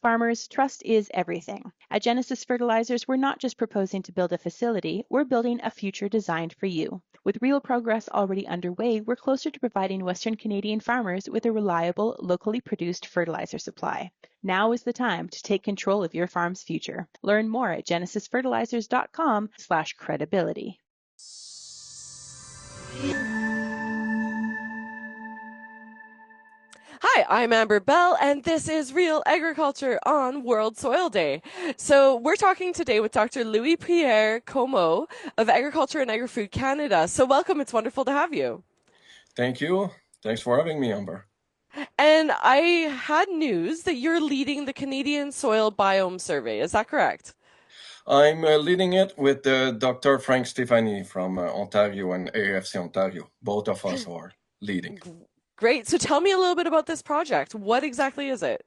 Farmers, trust is everything. At Genesis Fertilizers, we're not just proposing to build a facility, we're building a future designed for you. With real progress already underway, we're closer to providing Western Canadian farmers with a reliable, locally produced fertilizer supply. Now is the time to take control of your farm's future. Learn more at genesisfertilizers.com/credibility. Hi, I'm Amber Bell, and this is Real Agriculture on World Soil Day. So we're talking today with Dr. Louis-Pierre Comeau of Agriculture and Agri-Food Canada. So welcome, it's wonderful to have you. Thank you. Thanks for having me, Amber. And I had news that you're leading the Canadian Soil Biome Survey. Is that correct? I'm leading it with Dr. Franck Stefani from Ontario and AFC Ontario. Both of us are leading. Great. So tell me a little bit about this project. What exactly is it?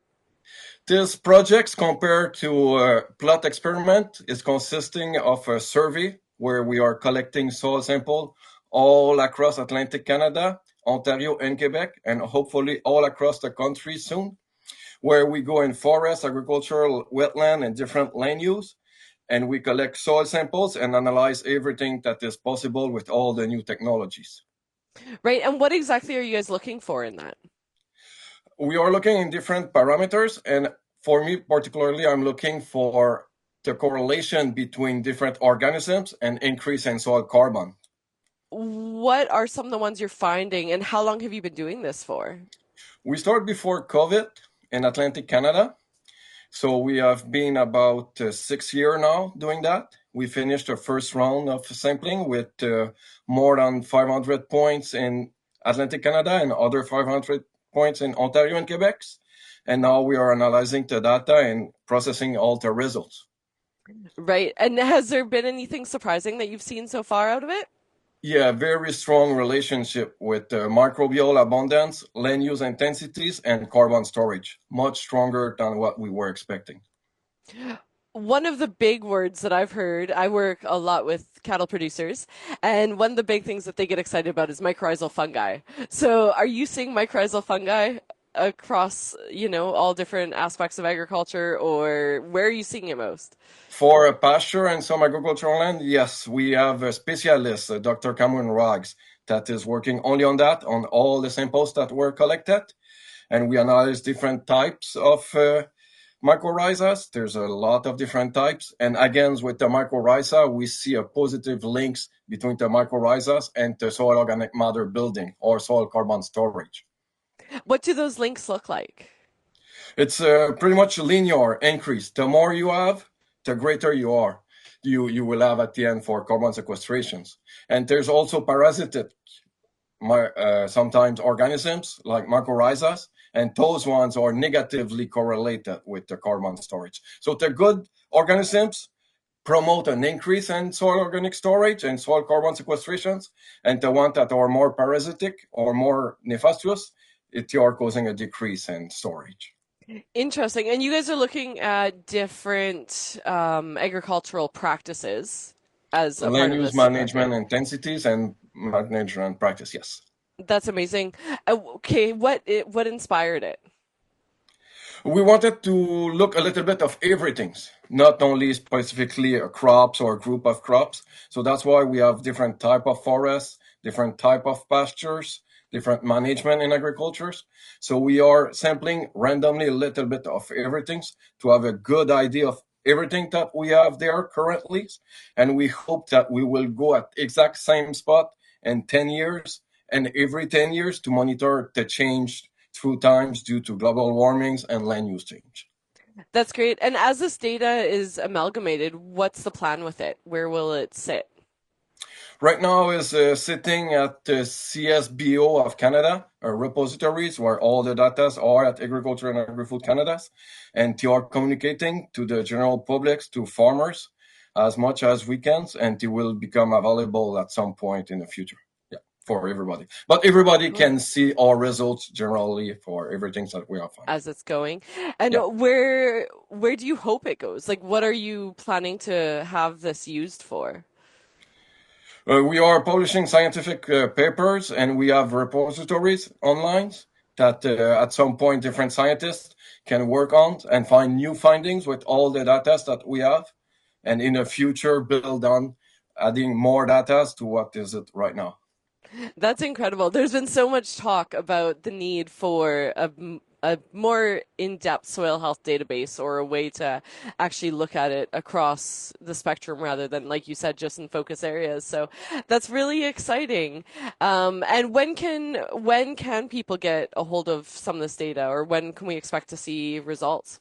This project, compared to a plot experiment, is consisting of a survey where we are collecting soil sample all across Atlantic Canada, Ontario and Quebec, and hopefully all across the country soon, where we go in forest, agricultural, wetland, and different land use, and we collect soil samples and analyze everything that is possible with all the new technologies. Right. And what exactly are you guys looking for in that? We are looking in different parameters, and for me particularly, I'm looking for the correlation between different organisms and increase in soil carbon. What are some of the ones you're finding, and how long have you been doing this for? We started before COVID in Atlantic Canada, so we have been about 6 years now doing that. We finished the first round of sampling with more than 500 points in Atlantic Canada and other 500 points in Ontario and Quebec. And now we are analyzing the data and processing all the results. Right. And has there been anything surprising that you've seen so far out of it? Yeah, very strong relationship with microbial abundance, land use intensities, and carbon storage. Much stronger than what we were expecting. One of the big words that I've heard, I work a lot with cattle producers, and one of the big things that they get excited about is mycorrhizal fungi. So are you seeing mycorrhizal fungi across, all different aspects of agriculture, or where are you seeing it most? For a pasture and some agricultural land, yes, we have a specialist, Dr. Comeau in Rags, that is working only on that, on all the samples that were collected. And we analyze different types of mycorrhizas. There's a lot of different types. And again, with the mycorrhiza, we see a positive links between the mycorrhizas and the soil organic matter building or soil carbon storage. What do those links look like? It's pretty much a linear increase. The more you have, the greater you are. You will have at the end for carbon sequestrations. And there's also parasitic, sometimes organisms like mycorrhizas, and those ones are negatively correlated with the carbon storage. So the good organisms promote an increase in soil organic storage and soil carbon sequestrations, and the ones that are more parasitic or more nefarious, they are causing a decrease in storage. Interesting. And you guys are looking at different agricultural practices as a part Land of use this, correct? management intensities and management practice, yes. That's amazing. Okay, what inspired it? We wanted to look a little bit of everything, not only specifically crops or a group of crops. So that's why we have different type of forests, different type of pastures, different management in agriculture. So we are sampling randomly a little bit of everything to have a good idea of everything that we have there currently. And we hope that we will go at exact same spot in 10 years and every 10 years to monitor the change through times due to global warmings and land use change. That's great. And as this data is amalgamated, what's the plan with it? Where will it sit? Right now is sitting at the CSBO of Canada, repositories where all the data are at Agriculture and Agri-Food Canada, and they are communicating to the general public, to farmers, as much as we can, and they will become available at some point in the future. For everybody. But everybody can see our results generally for everything that we are finding. As it's going. And where do you hope it goes? Like, what are you planning to have this used for? We are publishing scientific papers and we have repositories online. that at some point different scientists can work on and find new findings with all the data that we have, and in the future build on adding more data to what is it right now. That's incredible. There's been so much talk about the need for a more in-depth soil health database or a way to actually look at it across the spectrum rather than, like you said, just in focus areas. So that's really exciting. And when can people get a hold of some of this data, or when can we expect to see results?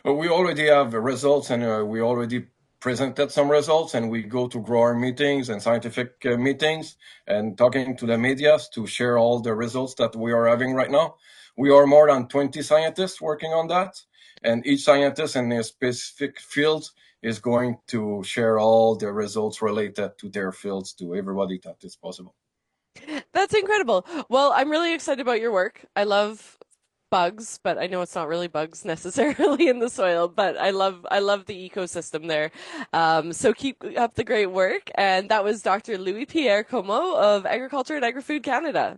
Well, we already have results, and we already presented some results, and we go to grower meetings and scientific meetings and talking to the media to share all the results that we are having right now. We are more than 20 scientists working on that, and each scientist in a specific field is going to share all the results related to their fields to everybody that is possible. That's incredible. Well, I'm really excited about your work. I love bugs, but I know it's not really bugs necessarily in the soil, but I love the ecosystem there. So keep up the great work. And that was Dr. Louis-Pierre Comeau of Agriculture and Agri-Food Canada.